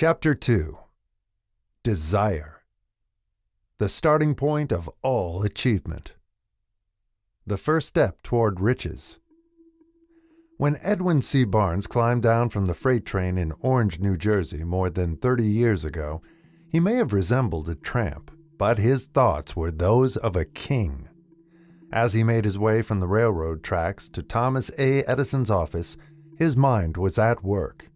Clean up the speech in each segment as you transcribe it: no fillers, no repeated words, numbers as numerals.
Chapter 2. Desire. The starting point of all achievement. The first step toward riches. When Edwin C. Barnes climbed down from the freight train in Orange, New Jersey more than 30 years ago, he may have resembled a tramp, but his thoughts were those of a king. As he made his way from the railroad tracks to Thomas A. Edison's office, his mind was at work.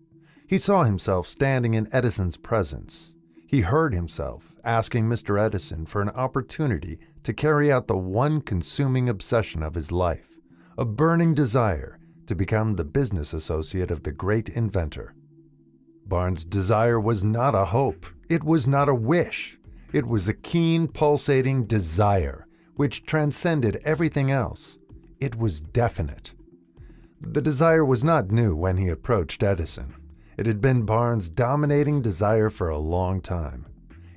He saw himself standing in Edison's presence. He heard himself asking Mr. Edison for an opportunity to carry out the one consuming obsession of his life, a burning desire to become the business associate of the great inventor. Barnes' desire was not a hope. It was not a wish. It was a keen, pulsating desire, which transcended everything else. It was definite. The desire was not new when he approached Edison. It had been Barnes' dominating desire for a long time.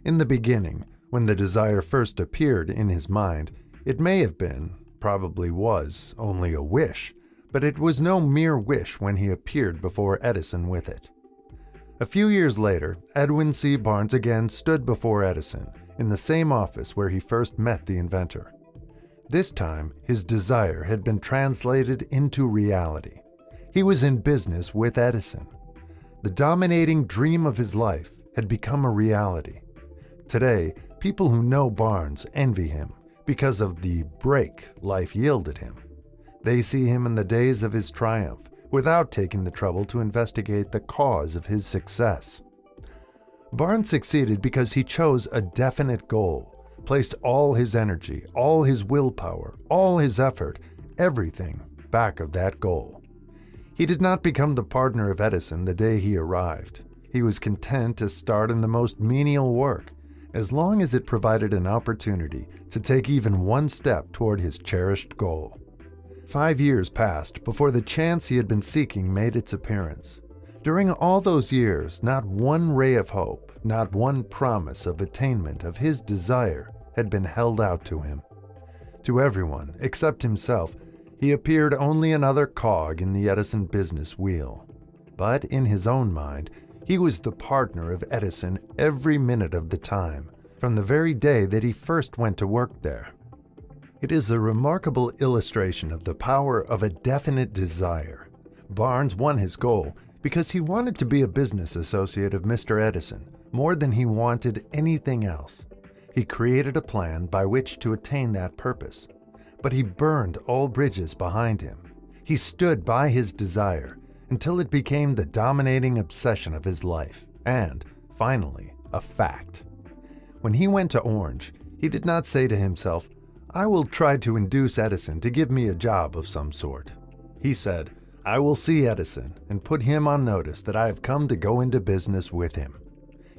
In the beginning, when the desire first appeared in his mind, it may have been, probably was, only a wish, but it was no mere wish when he appeared before Edison with it. A few years later, Edwin C. Barnes again stood before Edison, in the same office where he first met the inventor. This time, his desire had been translated into reality. He was in business with Edison. The dominating dream of his life had become a reality. Today, people who know Barnes envy him because of the break life yielded him. They see him in the days of his triumph without taking the trouble to investigate the cause of his success. Barnes succeeded because he chose a definite goal, placed all his energy, all his willpower, all his effort, everything back of that goal. He did not become the partner of Edison the day he arrived. He was content to start in the most menial work, as long as it provided an opportunity to take even one step toward his cherished goal. 5 years passed before the chance he had been seeking made its appearance. During all those years, not one ray of hope, not one promise of attainment of his desire had been held out to him. To everyone, except himself, he appeared only another cog in the Edison business wheel. But in his own mind, he was the partner of Edison every minute of the time, from the very day that he first went to work there. It is a remarkable illustration of the power of a definite desire. Barnes won his goal because he wanted to be a business associate of Mr. Edison more than he wanted anything else. He created a plan by which to attain that purpose. But he burned all bridges behind him. He stood by his desire until it became the dominating obsession of his life and, finally, a fact. When he went to Orange, he did not say to himself, "I will try to induce Edison to give me a job of some sort." He said, "I will see Edison and put him on notice that I have come to go into business with him."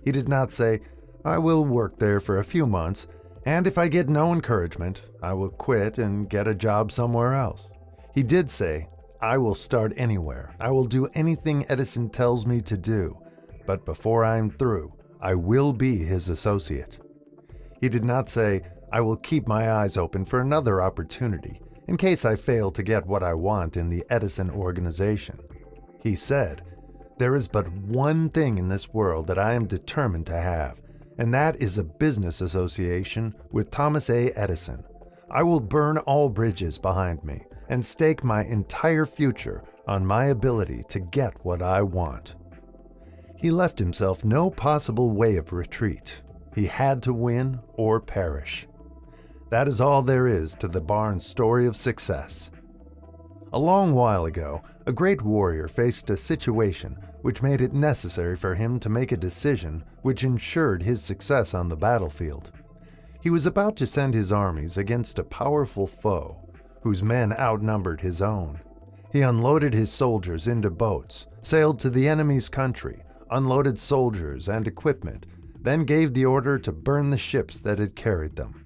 He did not say, "I will work there for a few months, and if I get no encouragement, I will quit and get a job somewhere else." He did say, "I will start anywhere. I will do anything Edison tells me to do, but before I'm through, I will be his associate." He did not say, "I will keep my eyes open for another opportunity in case I fail to get what I want in the Edison organization." He said, "There is but one thing in this world that I am determined to have, and that is a business association with Thomas A. Edison. I will burn all bridges behind me and stake my entire future on my ability to get what I want." He left himself no possible way of retreat. He had to win or perish. That is all there is to the Barnes story of success. A long while ago, a great warrior faced a situation which made it necessary for him to make a decision which ensured his success on the battlefield. He was about to send his armies against a powerful foe, whose men outnumbered his own. He unloaded his soldiers into boats, sailed to the enemy's country, unloaded soldiers and equipment, then gave the order to burn the ships that had carried them.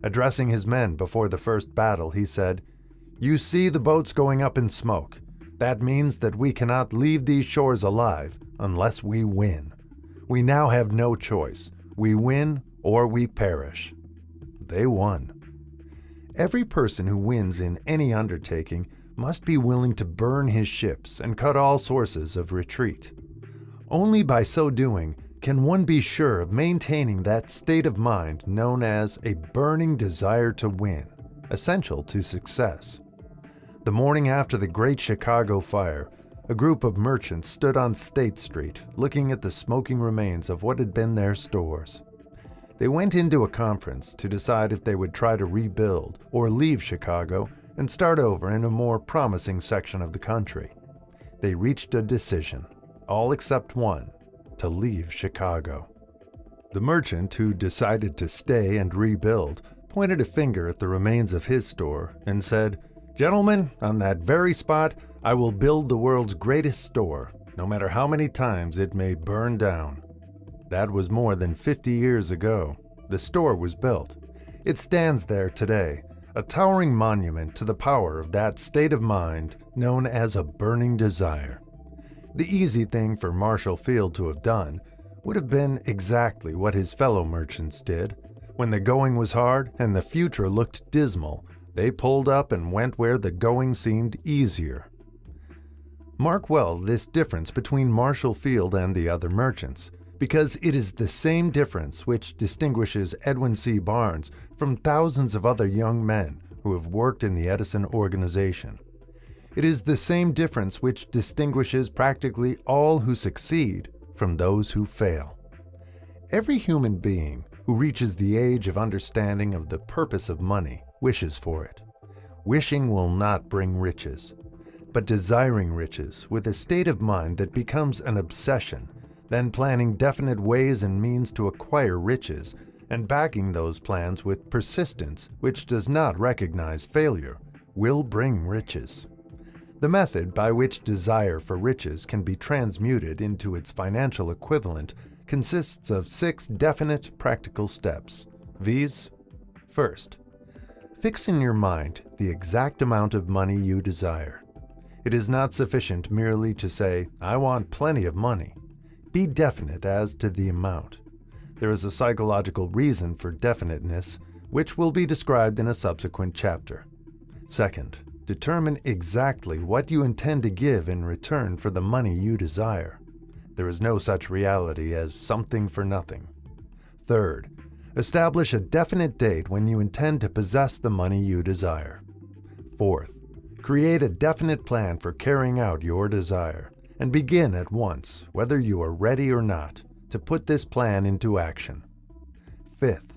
Addressing his men before the first battle, he said, "You see the boats going up in smoke. That means that we cannot leave these shores alive unless we win. We now have no choice. We win or we perish." They won. Every person who wins in any undertaking must be willing to burn his ships and cut all sources of retreat. Only by so doing can one be sure of maintaining that state of mind known as a burning desire to win, essential to success? The morning after the Great Chicago Fire, a group of merchants stood on State Street looking at the smoking remains of what had been their stores. They went into a conference to decide if they would try to rebuild or leave Chicago and start over in a more promising section of the country. They reached a decision, all except one, to leave Chicago. The merchant who decided to stay and rebuild pointed a finger at the remains of his store and said, "Gentlemen, on that very spot, I will build the world's greatest store, no matter how many times it may burn down." That was more than 50 years ago. The store was built. It stands there today, a towering monument to the power of that state of mind known as a burning desire. The easy thing for Marshall Field to have done would have been exactly what his fellow merchants did. When the going was hard and the future looked dismal, they pulled up and went where the going seemed easier. Mark well this difference between Marshall Field and the other merchants, because it is the same difference which distinguishes Edwin C. Barnes from thousands of other young men who have worked in the Edison organization. It is the same difference which distinguishes practically all who succeed from those who fail. Every human being who reaches the age of understanding of the purpose of money wishes for it. Wishing will not bring riches, but desiring riches with a state of mind that becomes an obsession, then planning definite ways and means to acquire riches, and backing those plans with persistence which does not recognize failure, will bring riches. The method by which desire for riches can be transmuted into its financial equivalent consists of 6 definite practical steps. Viz. First, fix in your mind the exact amount of money you desire. It is not sufficient merely to say, "I want plenty of money." Be definite as to the amount. There is a psychological reason for definiteness, which will be described in a subsequent chapter. Second, determine exactly what you intend to give in return for the money you desire. There is no such reality as something for nothing. Third, establish a definite date when you intend to possess the money you desire. Fourth, create a definite plan for carrying out your desire, and begin at once, whether you are ready or not, to put this plan into action. Fifth,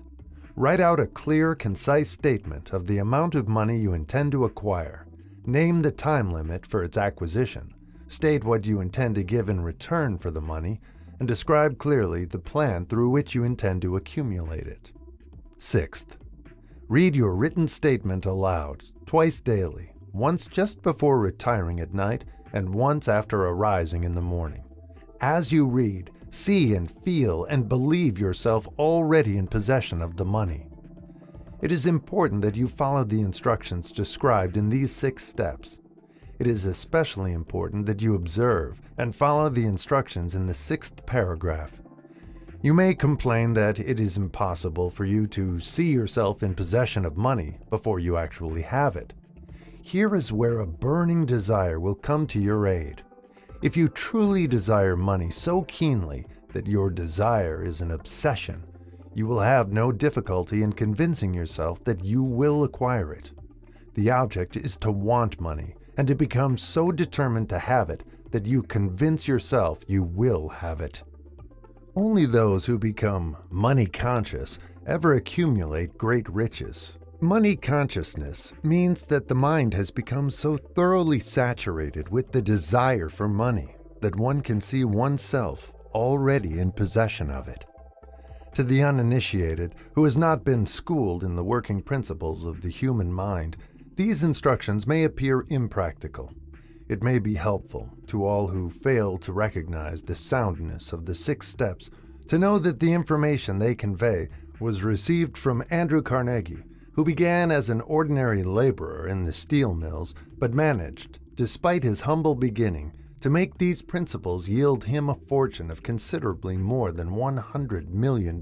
write out a clear, concise statement of the amount of money you intend to acquire. Name the time limit for its acquisition, state what you intend to give in return for the money, and describe clearly the plan through which you intend to accumulate it. Sixth, read your written statement aloud, twice daily, once just before retiring at night and once after arising in the morning. As you read, see and feel and believe yourself already in possession of the money. It is important that you follow the instructions described in these 6 steps. It is especially important that you observe and follow the instructions in the 6th paragraph. You may complain that it is impossible for you to see yourself in possession of money before you actually have it. Here is where a burning desire will come to your aid. If you truly desire money so keenly that your desire is an obsession, you will have no difficulty in convincing yourself that you will acquire it. The object is to want money and to become so determined to have it that you convince yourself you will have it. Only those who become money conscious ever accumulate great riches. Money consciousness means that the mind has become so thoroughly saturated with the desire for money that one can see oneself already in possession of it. To the uninitiated, who has not been schooled in the working principles of the human mind, these instructions may appear impractical. It may be helpful to all who fail to recognize the soundness of the 6 steps to know that the information they convey was received from Andrew Carnegie, who began as an ordinary laborer in the steel mills, but managed, despite his humble beginning, to make these principles yield him a fortune of considerably more than $100 million.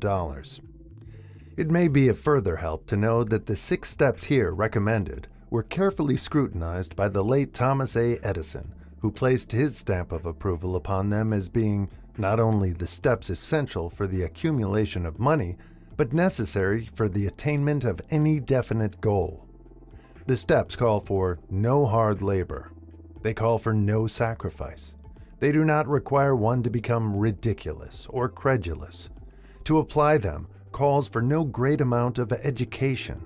It may be a further help to know that the 6 steps here recommended were carefully scrutinized by the late Thomas A. Edison, who placed his stamp of approval upon them as being not only the steps essential for the accumulation of money, but necessary for the attainment of any definite goal. The steps call for no hard labor. They call for no sacrifice. They do not require one to become ridiculous or credulous. To apply them calls for no great amount of education.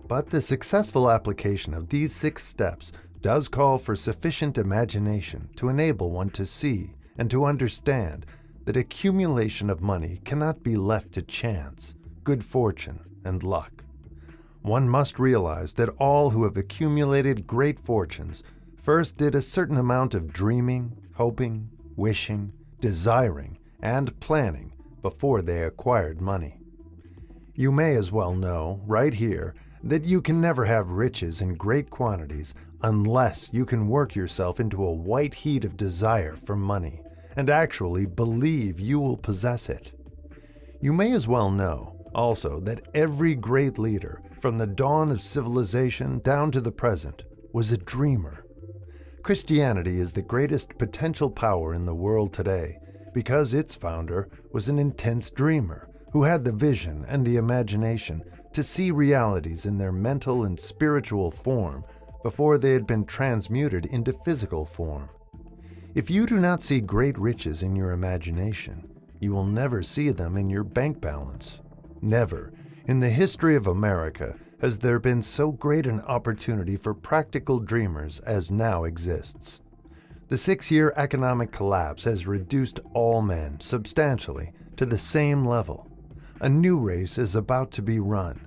But the successful application of these 6 steps does call for sufficient imagination to enable one to see and to understand that accumulation of money cannot be left to chance, good fortune, and luck. One must realize that all who have accumulated great fortunes first did a certain amount of dreaming, hoping, wishing, desiring, and planning before they acquired money. You may as well know, right here, that you can never have riches in great quantities unless you can work yourself into a white heat of desire for money and actually believe you will possess it. You may as well know, also, that every great leader, from the dawn of civilization down to the present, was a dreamer. Christianity is the greatest potential power in the world today because its founder was an intense dreamer who had the vision and the imagination to see realities in their mental and spiritual form before they had been transmuted into physical form. If you do not see great riches in your imagination, you will never see them in your bank balance. Never, in the history of America, has there been so great an opportunity for practical dreamers as now exists. The 6-year economic collapse has reduced all men substantially to the same level. A new race is about to be run.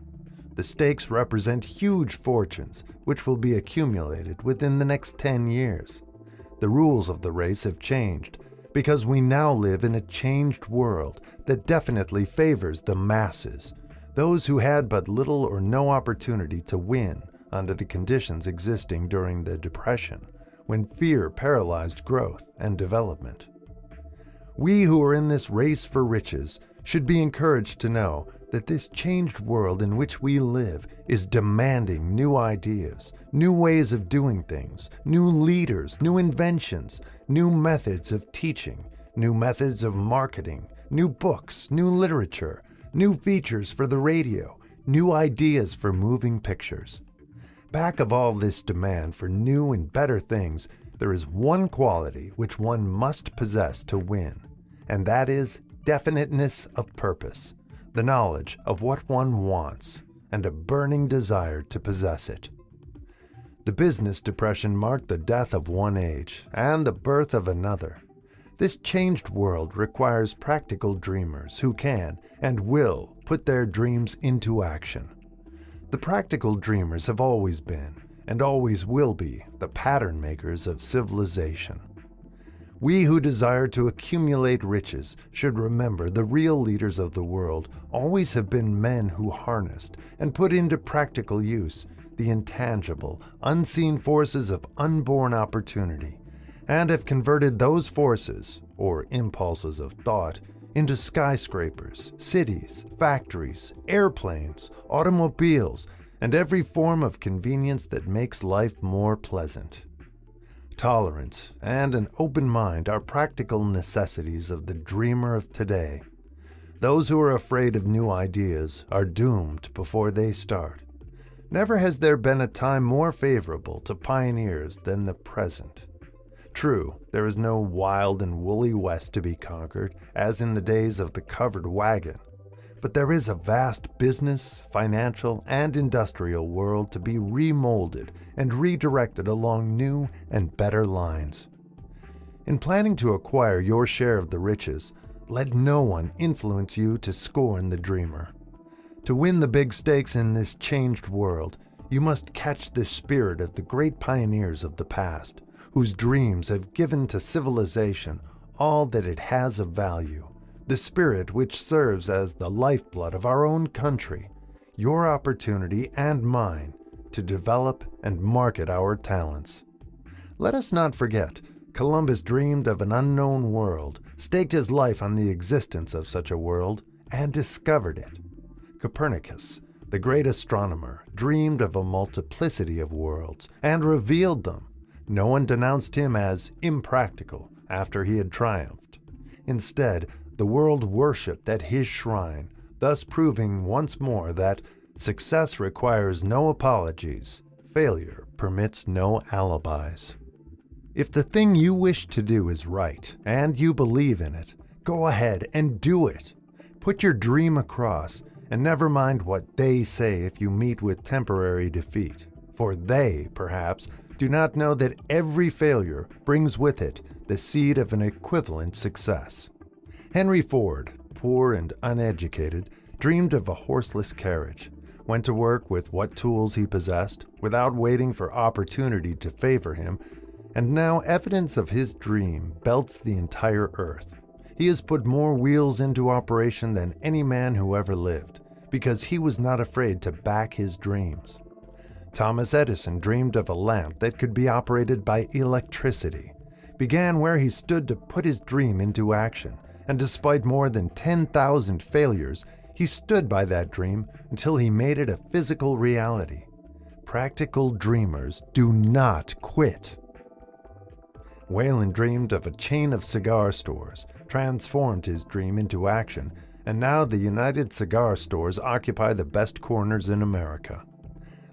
The stakes represent huge fortunes which will be accumulated within the next 10 years. The rules of the race have changed because we now live in a changed world that definitely favors the masses, those who had but little or no opportunity to win under the conditions existing during the Depression, when fear paralyzed growth and development. We who are in this race for riches should be encouraged to know that this changed world in which we live is demanding new ideas, new ways of doing things, new leaders, new inventions, new methods of teaching, new methods of marketing, new books, new literature, new features for the radio, new ideas for moving pictures. Back of all this demand for new and better things, there is one quality which one must possess to win, and that is definiteness of purpose, the knowledge of what one wants, and a burning desire to possess it. The business depression marked the death of one age and the birth of another. This changed world requires practical dreamers who can and will put their dreams into action. The practical dreamers have always been, and always will be, the pattern makers of civilization. We who desire to accumulate riches should remember the real leaders of the world always have been men who harnessed and put into practical use the intangible, unseen forces of unborn opportunity, and have converted those forces, or impulses of thought, into skyscrapers, cities, factories, airplanes, automobiles, and every form of convenience that makes life more pleasant. Tolerance and an open mind are practical necessities of the dreamer of today. Those who are afraid of new ideas are doomed before they start. Never has there been a time more favorable to pioneers than the present. True, there is no wild and woolly West to be conquered, as in the days of the covered wagon, but there is a vast business, financial, and industrial world to be remolded and redirected along new and better lines. In planning to acquire your share of the riches, let no one influence you to scorn the dreamer. To win the big stakes in this changed world, you must catch the spirit of the great pioneers of the past, whose dreams have given to civilization all that it has of value, the spirit which serves as the lifeblood of our own country, your opportunity and mine to develop and market our talents. Let us not forget, Columbus dreamed of an unknown world, staked his life on the existence of such a world, and discovered it. Copernicus, the great astronomer, dreamed of a multiplicity of worlds and revealed them. No one denounced him as impractical after he had triumphed. Instead, the world worshipped at his shrine, thus proving once more that success requires no apologies, failure permits no alibis. If the thing you wish to do is right, and you believe in it, go ahead and do it. Put your dream across, and never mind what they say if you meet with temporary defeat, for they, perhaps, do not know that every failure brings with it the seed of an equivalent success. Henry Ford, poor and uneducated, dreamed of a horseless carriage, went to work with what tools he possessed, without waiting for opportunity to favor him, and now evidence of his dream belts the entire earth. He has put more wheels into operation than any man who ever lived, because he was not afraid to back his dreams. Thomas Edison dreamed of a lamp that could be operated by electricity, began where he stood to put his dream into action, and despite more than 10,000 failures, he stood by that dream until he made it a physical reality. Practical dreamers do not quit. Whalen dreamed of a chain of cigar stores, transformed his dream into action, and now the United Cigar Stores occupy the best corners in America.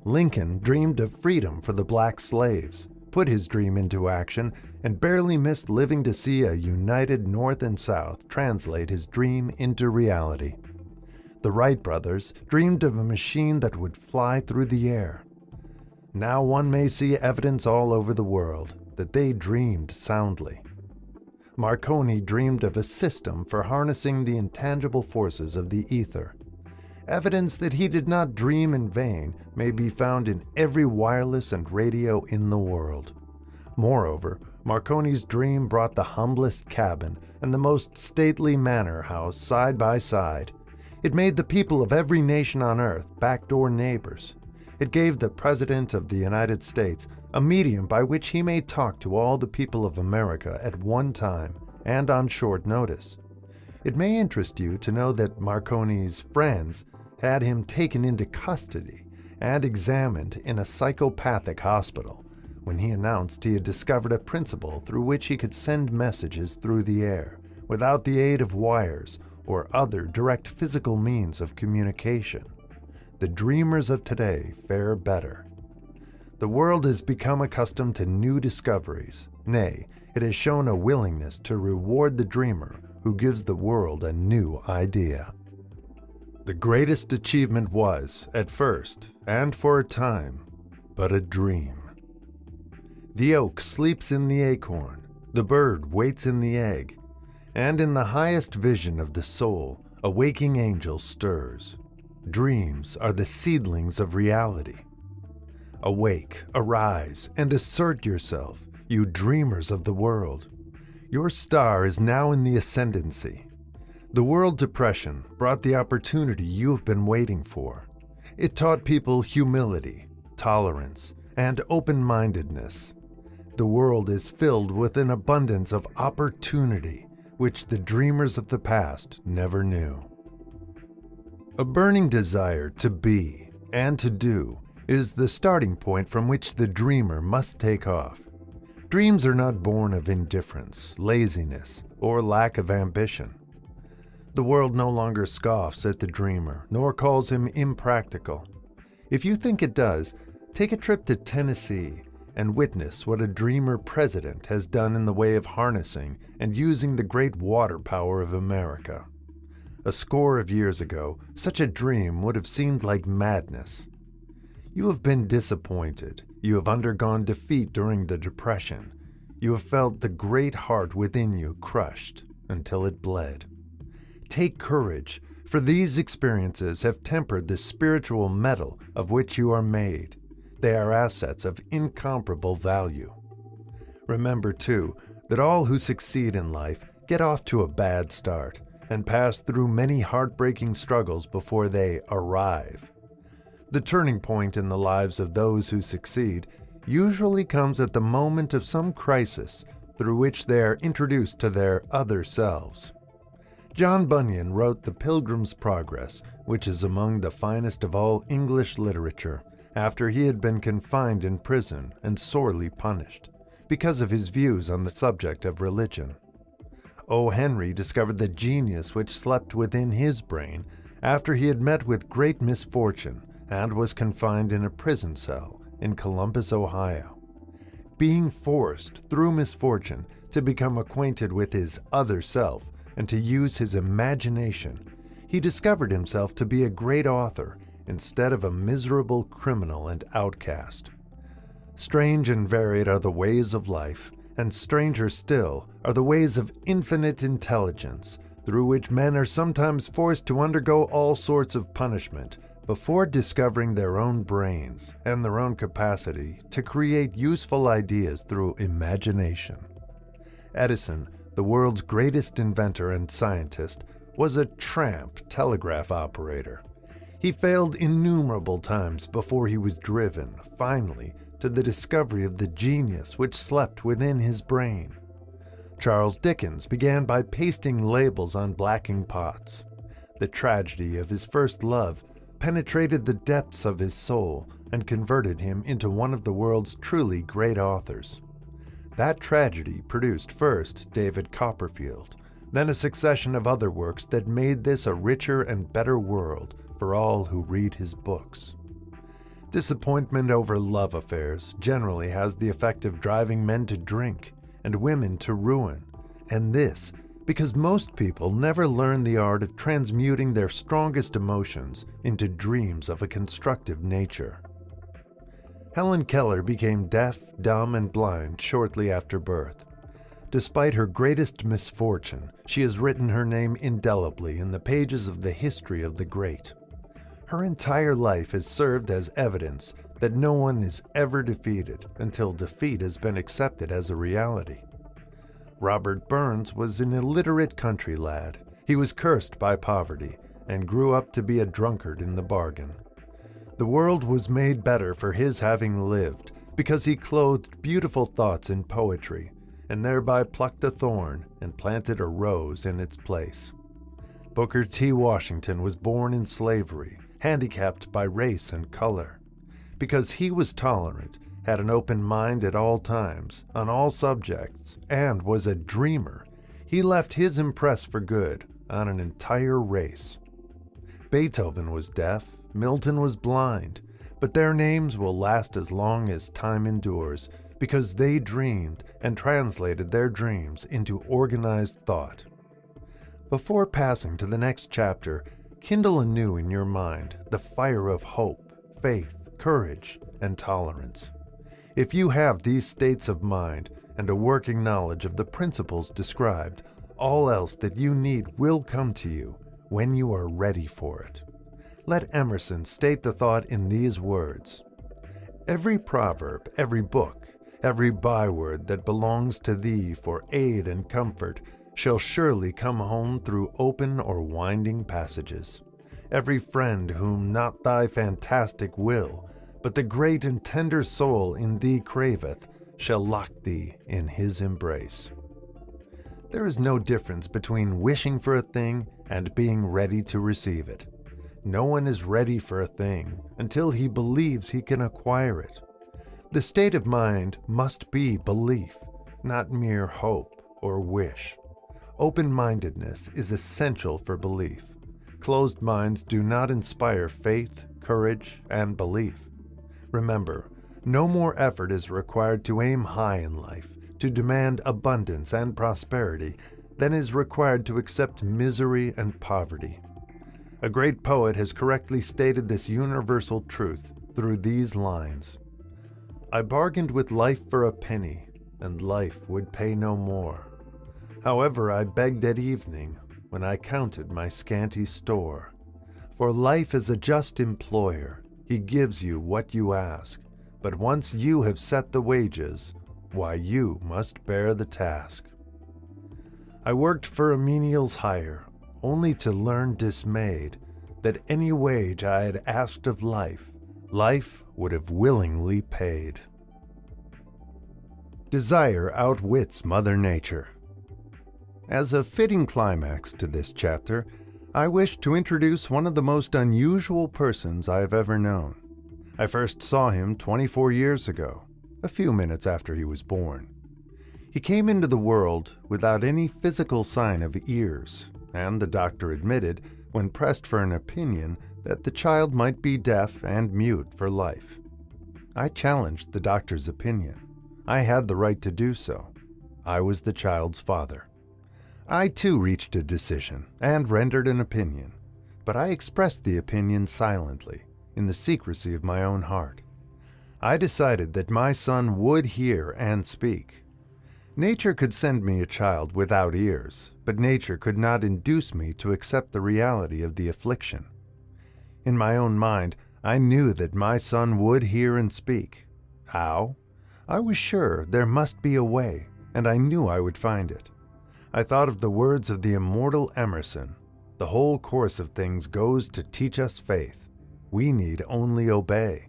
Lincoln dreamed of freedom for the black slaves, put his dream into action, and barely missed living to see a united North and South translate his dream into reality. The Wright brothers dreamed of a machine that would fly through the air. Now one may see evidence all over the world that they dreamed soundly. Marconi dreamed of a system for harnessing the intangible forces of the ether. Evidence that he did not dream in vain may be found in every wireless and radio in the world. Moreover, Marconi's dream brought the humblest cabin and the most stately manor house side by side. It made the people of every nation on earth backdoor neighbors. It gave the President of the United States a medium by which he may talk to all the people of America at one time and on short notice. It may interest you to know that Marconi's friends had him taken into custody and examined in a psychopathic hospital when he announced he had discovered a principle through which he could send messages through the air without the aid of wires or other direct physical means of communication. The dreamers of today fare better. The world has become accustomed to new discoveries. Nay, it has shown a willingness to reward the dreamer who gives the world a new idea. The greatest achievement was, at first, and for a time, but a dream. The oak sleeps in the acorn, the bird waits in the egg, and in the highest vision of the soul, a waking angel stirs. Dreams are the seedlings of reality. Awake, arise, and assert yourself, you dreamers of the world. Your star is now in the ascendancy. The World Depression brought the opportunity you have been waiting for. It taught people humility, tolerance, and open-mindedness. The world is filled with an abundance of opportunity which the dreamers of the past never knew. A burning desire to be and to do is the starting point from which the dreamer must take off. Dreams are not born of indifference, laziness, or lack of ambition. The world no longer scoffs at the dreamer, nor calls him impractical. If you think it does, take a trip to Tennessee and witness what a dreamer president has done in the way of harnessing and using the great water power of America. A score of years ago, such a dream would have seemed like madness. You have been disappointed. You have undergone defeat during the Depression. You have felt the great heart within you crushed until it bled. Take courage, for these experiences have tempered the spiritual metal of which you are made. They are assets of incomparable value. Remember, too, that all who succeed in life get off to a bad start and pass through many heartbreaking struggles before they arrive. The turning point in the lives of those who succeed usually comes at the moment of some crisis through which they are introduced to their other selves. John Bunyan wrote The Pilgrim's Progress, which is among the finest of all English literature, after he had been confined in prison and sorely punished, because of his views on the subject of religion. O. Henry discovered the genius which slept within his brain after he had met with great misfortune and was confined in a prison cell in Columbus, Ohio. Being forced, through misfortune, to become acquainted with his other self and to use his imagination, he discovered himself to be a great author instead of a miserable criminal and outcast. Strange and varied are the ways of life, and stranger still are the ways of infinite intelligence, through which men are sometimes forced to undergo all sorts of punishment before discovering their own brains and their own capacity to create useful ideas through imagination. Edison, the world's greatest inventor and scientist, was a tramp telegraph operator. He failed innumerable times before he was driven, finally, to the discovery of the genius which slept within his brain. Charles Dickens began by pasting labels on blacking pots. The tragedy of his first love penetrated the depths of his soul and converted him into one of the world's truly great authors. That tragedy produced first David Copperfield, then a succession of other works that made this a richer and better world for all who read his books. Disappointment over love affairs generally has the effect of driving men to drink and women to ruin, and this because most people never learn the art of transmuting their strongest emotions into dreams of a constructive nature. Helen Keller became deaf, dumb, and blind shortly after birth. Despite her greatest misfortune, she has written her name indelibly in the pages of the history of the great. Her entire life has served as evidence that no one is ever defeated until defeat has been accepted as a reality. Robert Burns was an illiterate country lad. He was cursed by poverty and grew up to be a drunkard in the bargain. The world was made better for his having lived because he clothed beautiful thoughts in poetry and thereby plucked a thorn and planted a rose in its place. Booker T. Washington was born in slavery, handicapped by race and color. Because he was tolerant, had an open mind at all times, on all subjects, and was a dreamer, he left his impress for good on an entire race. Beethoven was deaf, Milton was blind, but their names will last as long as time endures because they dreamed and translated their dreams into organized thought. Before passing to the next chapter, kindle anew in your mind the fire of hope, faith, courage, and tolerance. If you have these states of mind and a working knowledge of the principles described, all else that you need will come to you when you are ready for it. Let Emerson state the thought in these words: "Every proverb, every book, every byword that belongs to thee for aid and comfort shall surely come home through open or winding passages. Every friend whom not thy fantastic will, but the great and tender soul in thee craveth, shall lock thee in his embrace." There is no difference between wishing for a thing and being ready to receive it. No one is ready for a thing until he believes he can acquire it. The state of mind must be belief, not mere hope or wish. Open-mindedness is essential for belief. Closed minds do not inspire faith, courage, and belief. Remember, no more effort is required to aim high in life, to demand abundance and prosperity, than is required to accept misery and poverty. A great poet has correctly stated this universal truth through these lines: "I bargained with life for a penny, and life would pay no more. However, I begged at evening, when I counted my scanty store. For life is a just employer, he gives you what you ask, but once you have set the wages, why you must bear the task. I worked for a menial's hire, only to learn dismayed that any wage I had asked of life, life would have willingly paid." Desire outwits Mother Nature. As a fitting climax to this chapter, I wish to introduce one of the most unusual persons I have ever known. I first saw him 24 years ago, a few minutes after he was born. He came into the world without any physical sign of ears, and the doctor admitted, when pressed for an opinion, that the child might be deaf and mute for life. I challenged the doctor's opinion. I had the right to do so. I was the child's father. I too reached a decision and rendered an opinion, but I expressed the opinion silently, in the secrecy of my own heart. I decided that my son would hear and speak. Nature could send me a child without ears, but nature could not induce me to accept the reality of the affliction. In my own mind, I knew that my son would hear and speak. How? I was sure there must be a way, and I knew I would find it. I thought of the words of the immortal Emerson, "The whole course of things goes to teach us faith. We need only obey."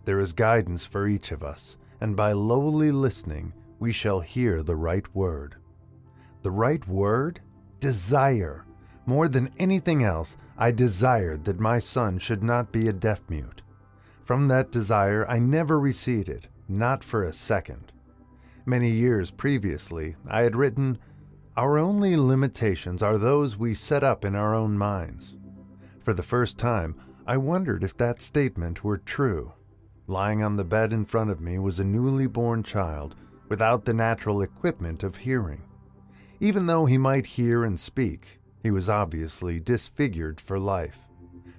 There is guidance for each of us, and by lowly listening, we shall hear the right word. The right word? Desire. More than anything else, I desired that my son should not be a deaf-mute. From that desire, I never receded, not for a second. Many years previously, I had written, "Our only limitations are those we set up in our own minds." For the first time, I wondered if that statement were true. Lying on the bed in front of me was a newly born child without the natural equipment of hearing. Even though he might hear and speak, he was obviously disfigured for life.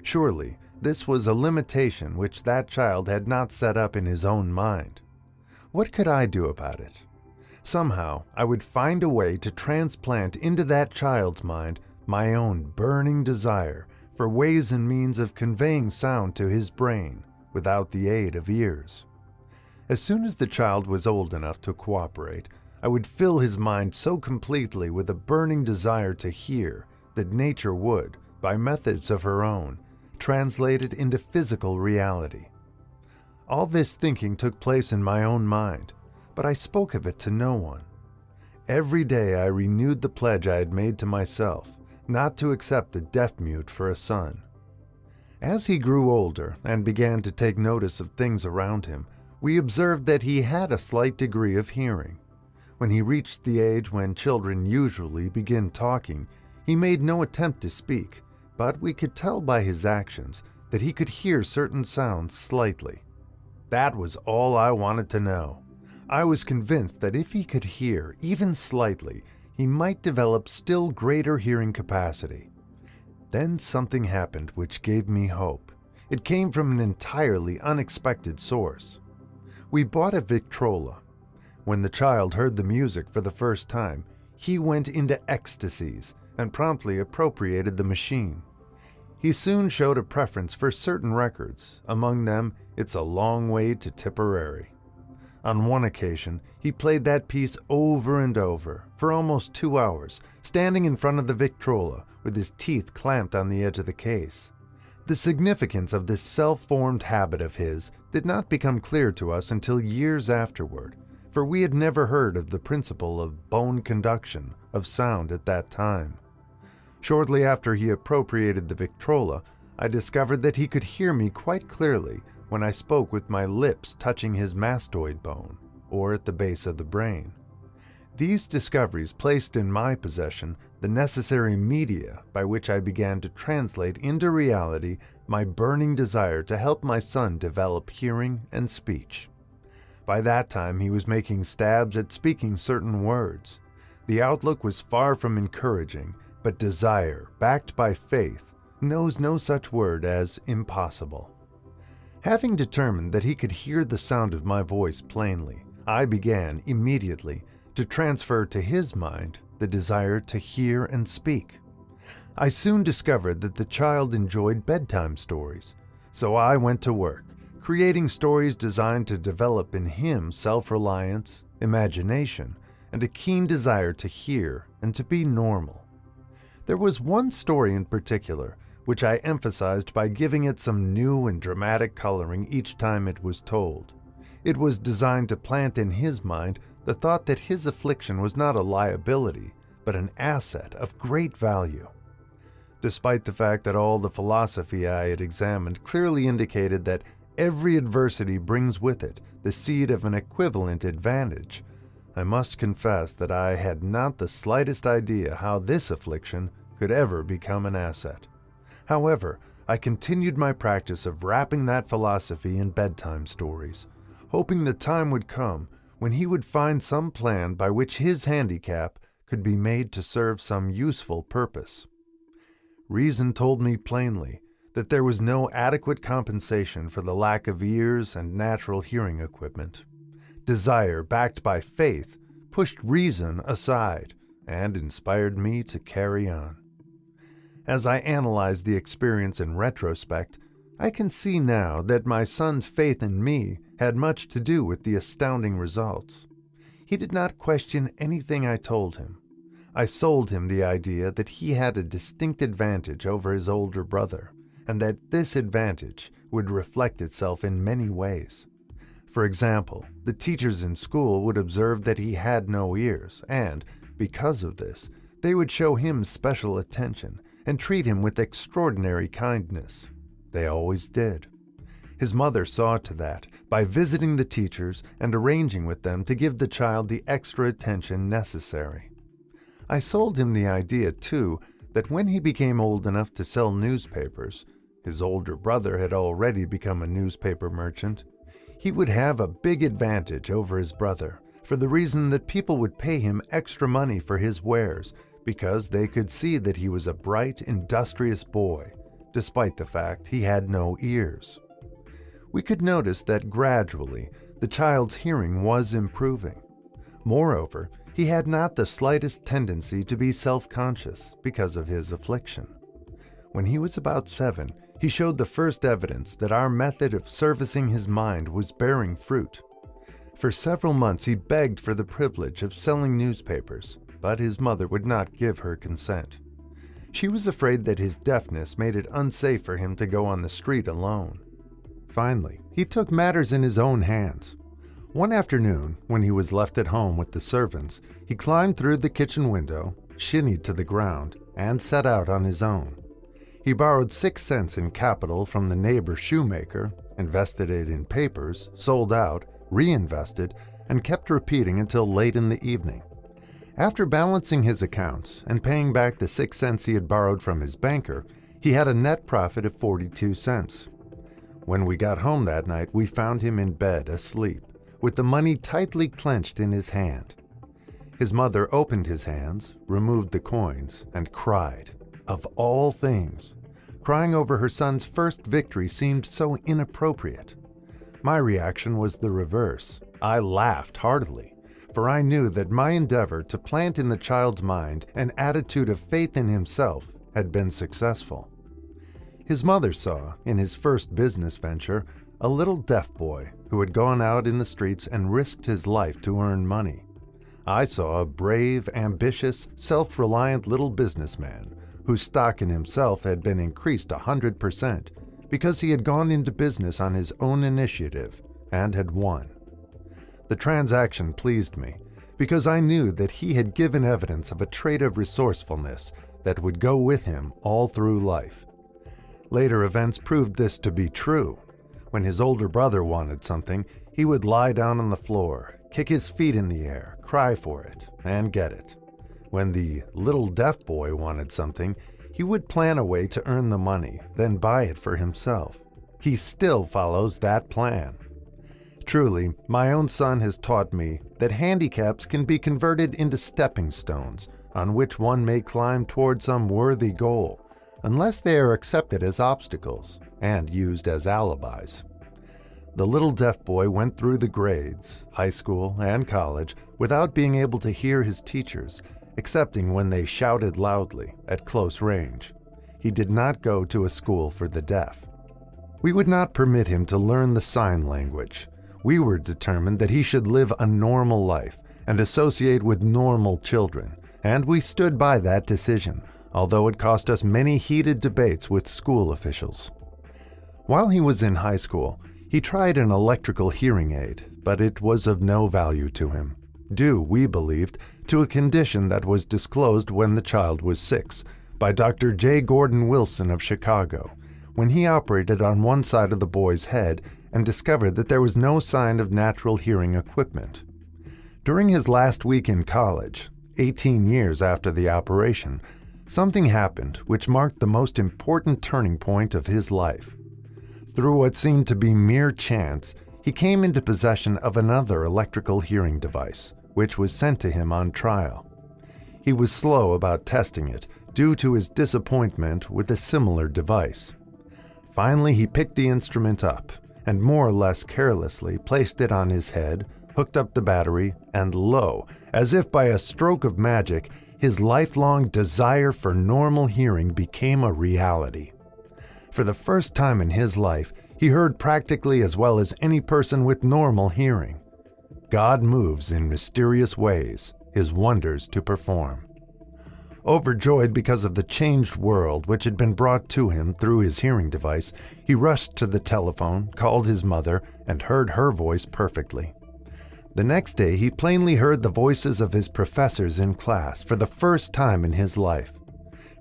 Surely, this was a limitation which that child had not set up in his own mind. What could I do about it? Somehow, I would find a way to transplant into that child's mind my own burning desire for ways and means of conveying sound to his brain without the aid of ears. As soon as the child was old enough to cooperate, I would fill his mind so completely with a burning desire to hear that nature would, by methods of her own, translate it into physical reality. All this thinking took place in my own mind, but I spoke of it to no one. Every day I renewed the pledge I had made to myself, not to accept a deaf-mute for a son. As he grew older and began to take notice of things around him, we observed that he had a slight degree of hearing. When he reached the age when children usually begin talking, he made no attempt to speak, but we could tell by his actions that he could hear certain sounds slightly. That was all I wanted to know. I was convinced that if he could hear, even slightly, he might develop still greater hearing capacity. Then something happened which gave me hope. It came from an entirely unexpected source. We bought a Victrola. When the child heard the music for the first time, he went into ecstasies and promptly appropriated the machine. He soon showed a preference for certain records, among them "It's a Long Way to Tipperary." On one occasion, he played that piece over and over for almost 2 hours, standing in front of the Victrola with his teeth clamped on the edge of the case. The significance of this self-formed habit of his did not become clear to us until years afterward, for we had never heard of the principle of bone conduction of sound at that time. Shortly after he appropriated the Victrola, I discovered that he could hear me quite clearly when I spoke with my lips touching his mastoid bone, or at the base of the brain. These discoveries placed in my possession the necessary media by which I began to translate into reality my burning desire to help my son develop hearing and speech. By that time, he was making stabs at speaking certain words. The outlook was far from encouraging, but desire, backed by faith, knows no such word as impossible. Having determined that he could hear the sound of my voice plainly, I began immediately to transfer to his mind the desire to hear and speak. I soon discovered that the child enjoyed bedtime stories, so I went to work, creating stories designed to develop in him self-reliance, imagination, and a keen desire to hear and to be normal. There was one story in particular which I emphasized by giving it some new and dramatic coloring each time it was told. It was designed to plant in his mind the thought that his affliction was not a liability, but an asset of great value. Despite the fact that all the philosophy I had examined clearly indicated that every adversity brings with it the seed of an equivalent advantage, I must confess that I had not the slightest idea how this affliction could ever become an asset. However, I continued my practice of wrapping that philosophy in bedtime stories, hoping the time would come when he would find some plan by which his handicap could be made to serve some useful purpose. Reason told me plainly that there was no adequate compensation for the lack of ears and natural hearing equipment. Desire, backed by faith, pushed reason aside and inspired me to carry on. As I analyze the experience in retrospect, I can see now that my son's faith in me had much to do with the astounding results. He did not question anything I told him. I sold him the idea that he had a distinct advantage over his older brother, and that this advantage would reflect itself in many ways. For example, the teachers in school would observe that he had no ears, and, because of this, they would show him special attention and treat him with extraordinary kindness. They always did. His mother saw to that by visiting the teachers and arranging with them to give the child the extra attention necessary. I sold him the idea, too, that when he became old enough to sell newspapers, his older brother had already become a newspaper merchant, he would have a big advantage over his brother for the reason that people would pay him extra money for his wares because they could see that he was a bright, industrious boy, despite the fact he had no ears. We could notice that gradually the child's hearing was improving. Moreover, he had not the slightest tendency to be self-conscious because of his affliction. When he was about 7, he showed the first evidence that our method of servicing his mind was bearing fruit. For several months he begged for the privilege of selling newspapers, but his mother would not give her consent. She was afraid that his deafness made it unsafe for him to go on the street alone. Finally, he took matters in his own hands. One afternoon, when he was left at home with the servants, he climbed through the kitchen window, shinnied to the ground, and set out on his own. He borrowed 6 cents in capital from the neighbor shoemaker, invested it in papers, sold out, reinvested, and kept repeating until late in the evening. After balancing his accounts and paying back the 6 cents he had borrowed from his banker, he had a net profit of 42 cents. When we got home that night, we found him in bed, asleep, with the money tightly clenched in his hand. His mother opened his hands, removed the coins, and cried. Of all things, crying over her son's first victory seemed so inappropriate. My reaction was the reverse. I laughed heartily, for I knew that my endeavor to plant in the child's mind an attitude of faith in himself had been successful. His mother saw, in his first business venture, a little deaf boy who had gone out in the streets and risked his life to earn money. I saw a brave, ambitious, self-reliant little businessman whose stock in himself had been increased 100% because he had gone into business on his own initiative and had won. The transaction pleased me because I knew that he had given evidence of a trait of resourcefulness that would go with him all through life. Later events proved this to be true. When his older brother wanted something, he would lie down on the floor, kick his feet in the air, cry for it, and get it. When the little deaf boy wanted something, he would plan a way to earn the money, then buy it for himself. He still follows that plan. Truly, my own son has taught me that handicaps can be converted into stepping stones on which one may climb toward some worthy goal, unless they are accepted as obstacles and used as alibis. The little deaf boy went through the grades, high school and college, without being able to hear his teachers, excepting when they shouted loudly at close range. He did not go to a school for the deaf. We would not permit him to learn the sign language. We were determined that he should live a normal life and associate with normal children, and we stood by that decision, although it cost us many heated debates with school officials. While he was in high school, he tried an electrical hearing aid, but it was of no value to him, due, we believed, to a condition that was disclosed when the child was 6 by Dr. J. Gordon Wilson of Chicago, when he operated on one side of the boy's head and discovered that there was no sign of natural hearing equipment. During his last week in college, 18 years after the operation, something happened which marked the most important turning point of his life. Through what seemed to be mere chance, he came into possession of another electrical hearing device, which was sent to him on trial. He was slow about testing it due to his disappointment with a similar device. Finally, he picked the instrument up and more or less carelessly placed it on his head, hooked up the battery, and lo, as if by a stroke of magic, his lifelong desire for normal hearing became a reality. For the first time in his life, he heard practically as well as any person with normal hearing. God moves in mysterious ways, his wonders to perform. Overjoyed because of the changed world which had been brought to him through his hearing device, he rushed to the telephone, called his mother, and heard her voice perfectly. The next day, he plainly heard the voices of his professors in class for the first time in his life.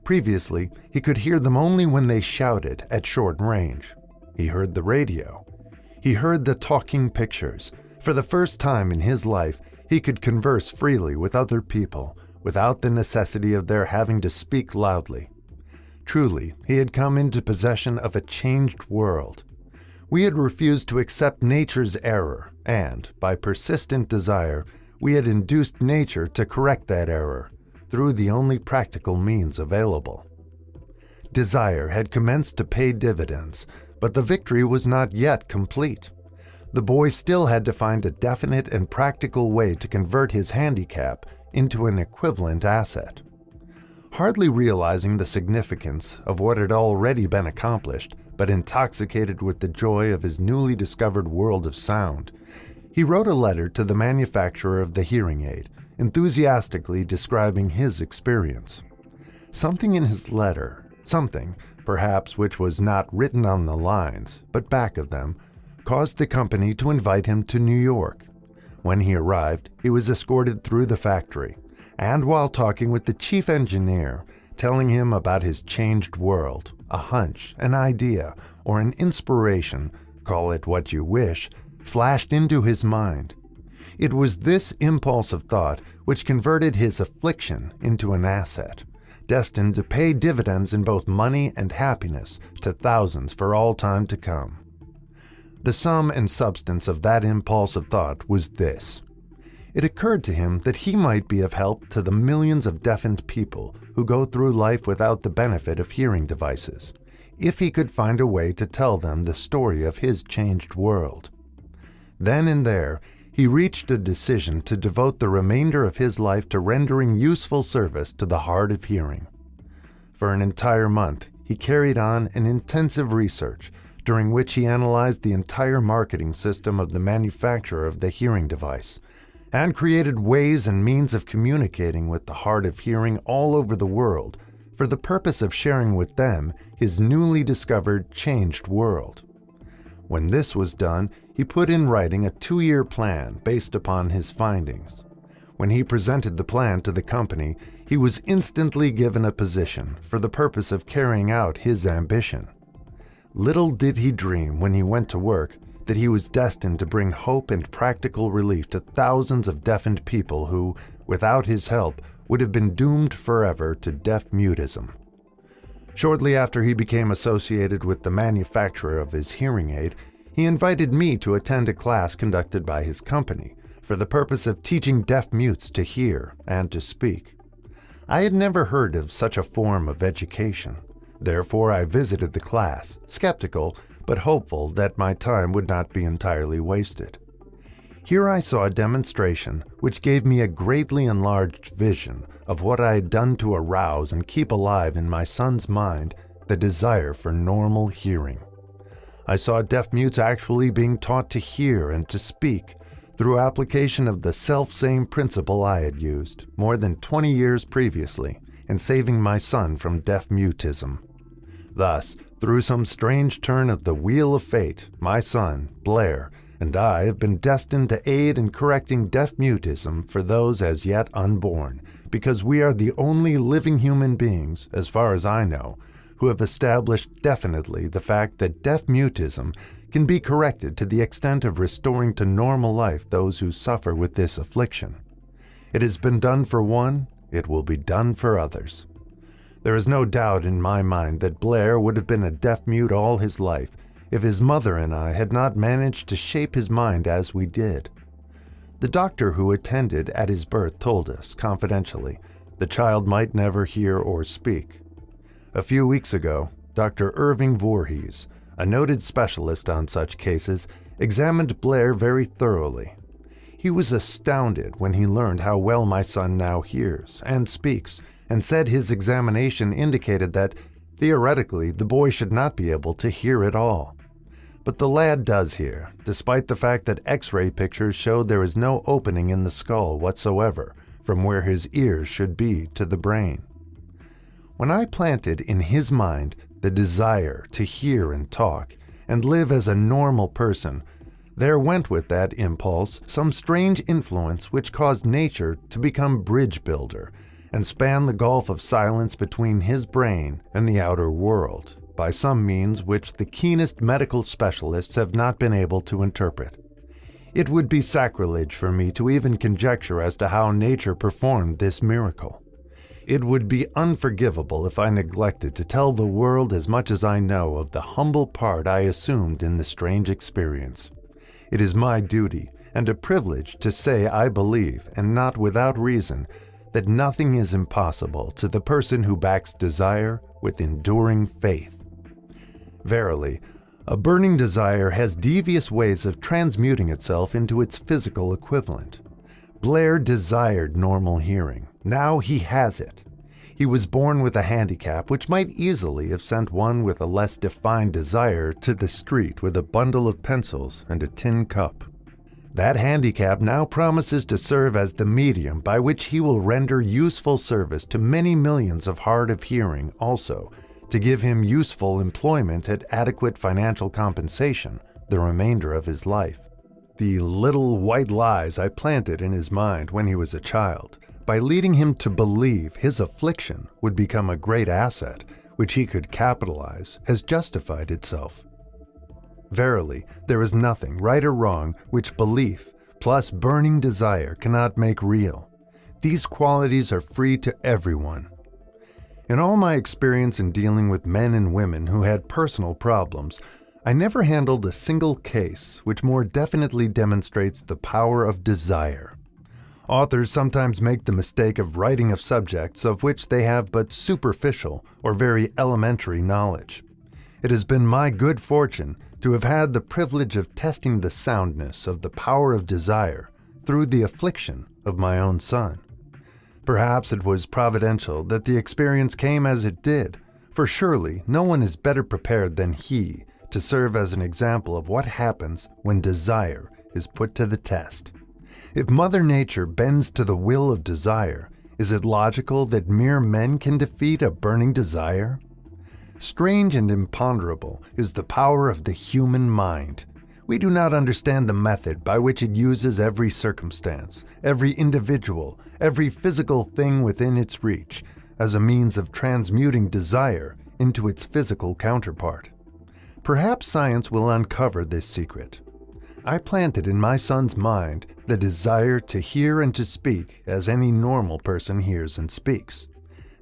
Previously, he could hear them only when they shouted at short range. He heard the radio. He heard the talking pictures. For the first time in his life, he could converse freely with other people, without the necessity of their having to speak loudly. Truly, he had come into possession of a changed world. We had refused to accept nature's error, and, by persistent desire, we had induced nature to correct that error through the only practical means available. Desire had commenced to pay dividends, but the victory was not yet complete. The boy still had to find a definite and practical way to convert his handicap into an equivalent asset. Hardly realizing the significance of what had already been accomplished, but intoxicated with the joy of his newly discovered world of sound, he wrote a letter to the manufacturer of the hearing aid, enthusiastically describing his experience. Something in his letter, something, perhaps, which was not written on the lines, but back of them, caused the company to invite him to New York. When he arrived, he was escorted through the factory, and while talking with the chief engineer, telling him about his changed world, a hunch, an idea, or an inspiration, call it what you wish, flashed into his mind. It was this impulse of thought which converted his affliction into an asset, destined to pay dividends in both money and happiness to thousands for all time to come. The sum and substance of that impulse of thought was this. It occurred to him that he might be of help to the millions of deafened people who go through life without the benefit of hearing devices, if he could find a way to tell them the story of his changed world. Then and there, he reached a decision to devote the remainder of his life to rendering useful service to the hard of hearing. For an entire month, he carried on an intensive research, during which he analyzed the entire marketing system of the manufacturer of the hearing device, and created ways and means of communicating with the hard of hearing all over the world for the purpose of sharing with them his newly discovered changed world. When this was done, he put in writing a 2-year plan based upon his findings. When he presented the plan to the company, he was instantly given a position for the purpose of carrying out his ambition. Little did he dream when he went to work that he was destined to bring hope and practical relief to thousands of deafened people who, without his help, would have been doomed forever to deaf-mutism. Shortly after he became associated with the manufacturer of his hearing aid, he invited me to attend a class conducted by his company for the purpose of teaching deaf-mutes to hear and to speak. I had never heard of such a form of education. Therefore, I visited the class, skeptical but hopeful that my time would not be entirely wasted. Here I saw a demonstration which gave me a greatly enlarged vision of what I had done to arouse and keep alive in my son's mind the desire for normal hearing. I saw deaf-mutes actually being taught to hear and to speak through application of the self-same principle I had used more than 20 years previously in saving my son from deaf-mutism. Thus, through some strange turn of the wheel of fate, my son, Blair, and I have been destined to aid in correcting deaf-mutism for those as yet unborn, because we are the only living human beings, as far as I know, who have established definitely the fact that deaf-mutism can be corrected to the extent of restoring to normal life those who suffer with this affliction. It has been done for one, it will be done for others. There is no doubt in my mind that Blair would have been a deaf-mute all his life if his mother and I had not managed to shape his mind as we did. The doctor who attended at his birth told us, confidentially, the child might never hear or speak. A few weeks ago, Dr. Irving Voorhees, a noted specialist on such cases, examined Blair very thoroughly. He was astounded when he learned how well my son now hears and speaks, and said his examination indicated that, theoretically, the boy should not be able to hear at all. But the lad does hear, despite the fact that X-ray pictures showed there is no opening in the skull whatsoever from where his ears should be to the brain. When I planted in his mind the desire to hear and talk and live as a normal person, there went with that impulse some strange influence which caused nature to become bridge builder and span the gulf of silence between his brain and the outer world, by some means which the keenest medical specialists have not been able to interpret. It would be sacrilege for me to even conjecture as to how nature performed this miracle. It would be unforgivable if I neglected to tell the world as much as I know of the humble part I assumed in the strange experience. It is my duty and a privilege to say I believe, and not without reason, that nothing is impossible to the person who backs desire with enduring faith. Verily, a burning desire has devious ways of transmuting itself into its physical equivalent. Blair desired normal hearing. Now he has it. He was born with a handicap which might easily have sent one with a less defined desire to the street with a bundle of pencils and a tin cup. That handicap now promises to serve as the medium by which he will render useful service to many millions of hard of hearing also, to give him useful employment at adequate financial compensation the remainder of his life. The little white lies I planted in his mind when he was a child, by leading him to believe his affliction would become a great asset which he could capitalize, has justified itself. Verily, there is nothing, right or wrong, which belief plus burning desire cannot make real. These qualities are free to everyone. In all my experience in dealing with men and women who had personal problems, I never handled a single case which more definitely demonstrates the power of desire. Authors sometimes make the mistake of writing of subjects of which they have but superficial or very elementary knowledge. It has been my good fortune to have had the privilege of testing the soundness of the power of desire through the affliction of my own son. Perhaps it was providential that the experience came as it did, for surely no one is better prepared than he to serve as an example of what happens when desire is put to the test. If Mother Nature bends to the will of desire, is it logical that mere men can defeat a burning desire? Strange and imponderable is the power of the human mind. We do not understand the method by which it uses every circumstance, every individual, every physical thing within its reach, as a means of transmuting desire into its physical counterpart. Perhaps science will uncover this secret. I planted in my son's mind the desire to hear and to speak as any normal person hears and speaks.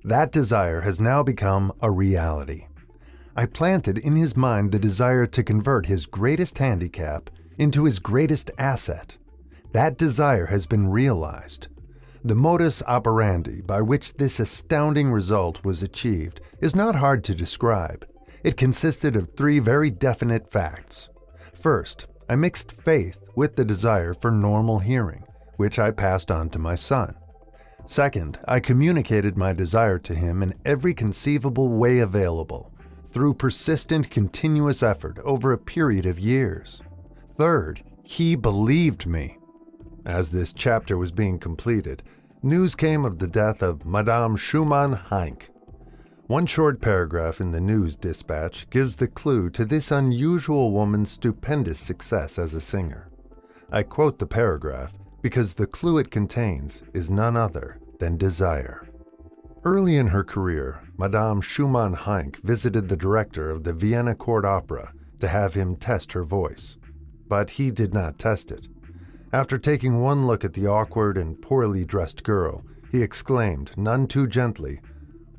That desire has now become a reality. I planted in his mind the desire to convert his greatest handicap into his greatest asset. That desire has been realized. The modus operandi by which this astounding result was achieved is not hard to describe. It consisted of three very definite facts. First, I mixed faith with the desire for normal hearing, which I passed on to my son. Second, I communicated my desire to him in every conceivable way available, through persistent, continuous effort over a period of years. Third, he believed me. As this chapter was being completed, news came of the death of Madame Schumann-Heink. One short paragraph in the news dispatch gives the clue to this unusual woman's stupendous success as a singer. I quote the paragraph because the clue it contains is none other than desire. Early in her career, Madame Schumann-Heink visited the director of the Vienna Court Opera to have him test her voice, but he did not test it. After taking one look at the awkward and poorly dressed girl, he exclaimed, none too gently,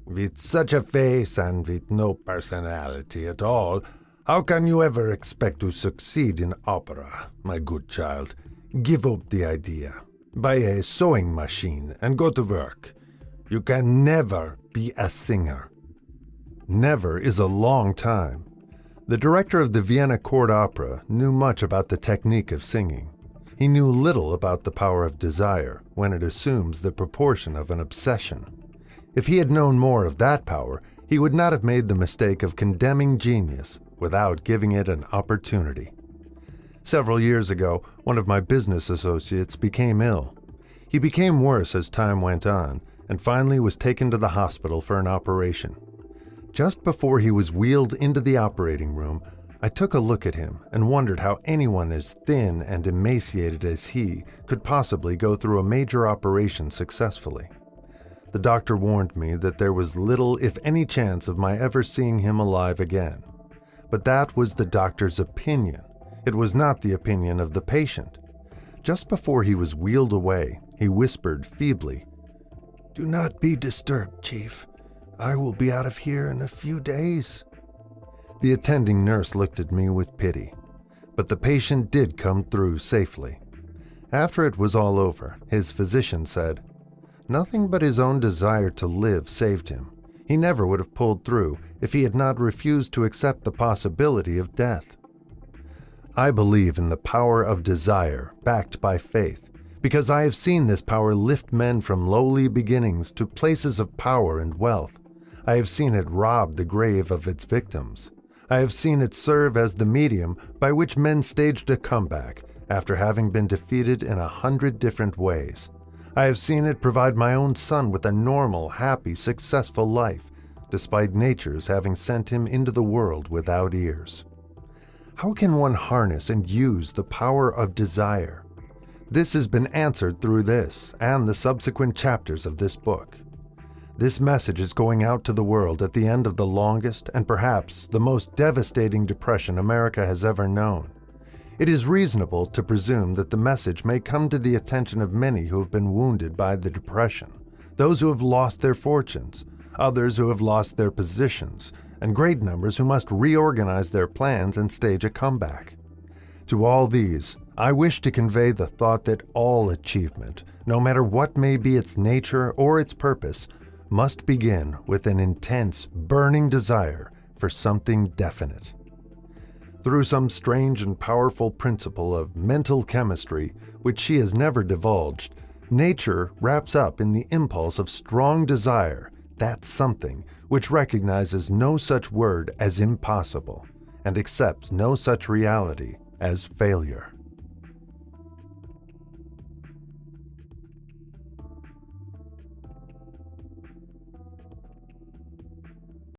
"With such a face and with no personality at all, how can you ever expect to succeed in opera, my good child? Give up the idea. Buy a sewing machine and go to work. You can never be a singer." Never is a long time. The director of the Vienna Court Opera knew much about the technique of singing. He knew little about the power of desire when it assumes the proportion of an obsession. If he had known more of that power, he would not have made the mistake of condemning genius without giving it an opportunity. Several years ago, one of my business associates became ill. He became worse as time went on, and finally was taken to the hospital for an operation. Just before he was wheeled into the operating room, I took a look at him and wondered how anyone as thin and emaciated as he could possibly go through a major operation successfully. The doctor warned me that there was little, if any, chance of my ever seeing him alive again. But that was the doctor's opinion. It was not the opinion of the patient. Just before he was wheeled away, he whispered feebly, "Do not be disturbed, Chief. I will be out of here in a few days." The attending nurse looked at me with pity, but the patient did come through safely. After it was all over, his physician said, "Nothing but his own desire to live saved him. He never would have pulled through if he had not refused to accept the possibility of death." I believe in the power of desire backed by faith, because I have seen this power lift men from lowly beginnings to places of power and wealth. I have seen it rob the grave of its victims. I have seen it serve as the medium by which men staged a comeback after having been defeated in 100 different ways. I have seen it provide my own son with a normal, happy, successful life, despite nature's having sent him into the world without ears. How can one harness and use the power of desire? This has been answered through this and the subsequent chapters of this book. This message is going out to the world at the end of the longest and perhaps the most devastating depression America has ever known. It is reasonable to presume that the message may come to the attention of many who have been wounded by the depression, those who have lost their fortunes, others who have lost their positions, and great numbers who must reorganize their plans and stage a comeback. To all these, I wish to convey the thought that all achievement, no matter what may be its nature or its purpose, must begin with an intense, burning desire for something definite. Through some strange and powerful principle of mental chemistry, which she has never divulged, nature wraps up in the impulse of strong desire that something which recognizes no such word as impossible and accepts no such reality as failure.